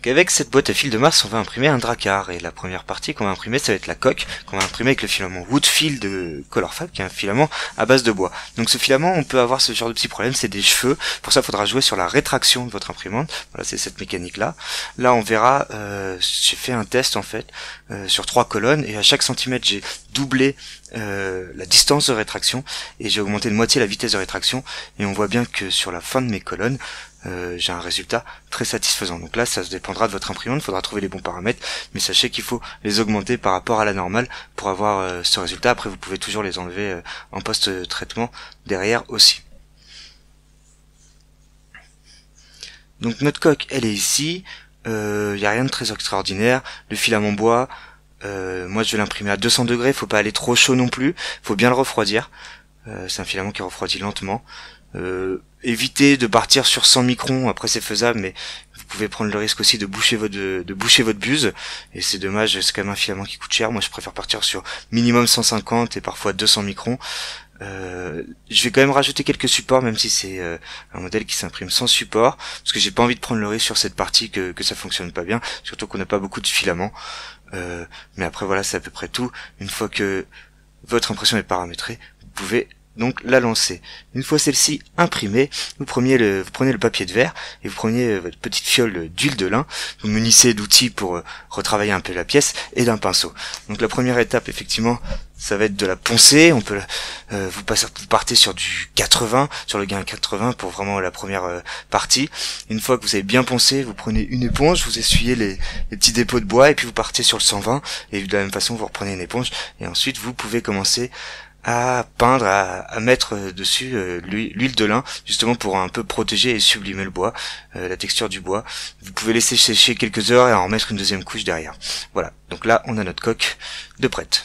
Donc avec cette boîte à fil de Mars, on va imprimer un Drakkar, et la première partie qu'on va imprimer, ça va être la coque, qu'on va imprimer avec le filament Woodfield de Colorfab, qui est un filament à base de bois. Donc ce filament, on peut avoir ce genre de petits problèmes, c'est des cheveux. Pour ça, il faudra jouer sur la rétraction de votre imprimante. Voilà, c'est cette mécanique-là. Là, on verra, j'ai fait un test en fait sur 3 colonnes, et à chaque centimètre, j'ai doublé la distance de rétraction, et j'ai augmenté de moitié la vitesse de rétraction, et on voit bien que sur la fin de mes colonnes, j'ai un résultat très satisfaisant. Donc là, ça dépendra de votre imprimante, il faudra trouver les bons paramètres, mais sachez qu'il faut les augmenter par rapport à la normale pour avoir ce résultat. Après, vous pouvez toujours les enlever en post-traitement derrière aussi. Donc notre coque, elle est ici, il n'y a rien de très extraordinaire. Le filament bois, moi je vais l'imprimer à 200 degrés, faut pas aller trop chaud non plus, faut bien le refroidir. C'est un filament qui refroidit lentement. Évitez de partir sur 100 microns, après c'est faisable, mais vous pouvez prendre le risque aussi de boucher votre buse, et c'est dommage, c'est quand même un filament qui coûte cher. Moi je préfère partir sur minimum 150 et parfois 200 microns. Je vais quand même rajouter quelques supports, même si c'est un modèle qui s'imprime sans support, parce que j'ai pas envie de prendre le risque sur cette partie que ça fonctionne pas bien, surtout qu'on n'a pas beaucoup de filaments. Mais après voilà, c'est à peu près tout. Une fois que votre impression est paramétrée, vous pouvez donc la lancer. Une fois celle-ci imprimée, vous prenez le papier de verre et vous prenez votre petite fiole d'huile de lin, vous munissez d'outils pour retravailler un peu la pièce et d'un pinceau. Donc la première étape, effectivement, ça va être de la poncer. On peut vous partez sur du 80, sur le gain 80 pour vraiment la première partie. Une fois que vous avez bien poncé, vous prenez une éponge, vous essuyez les petits dépôts de bois et puis vous partez sur le 120, et de la même façon vous reprenez une éponge, et ensuite vous pouvez commencer à peindre, à mettre dessus l'huile de lin, justement pour un peu protéger et sublimer le bois, la texture du bois. Vous pouvez laisser sécher quelques heures et en remettre une deuxième couche derrière. Voilà, donc là on a notre coque de prête.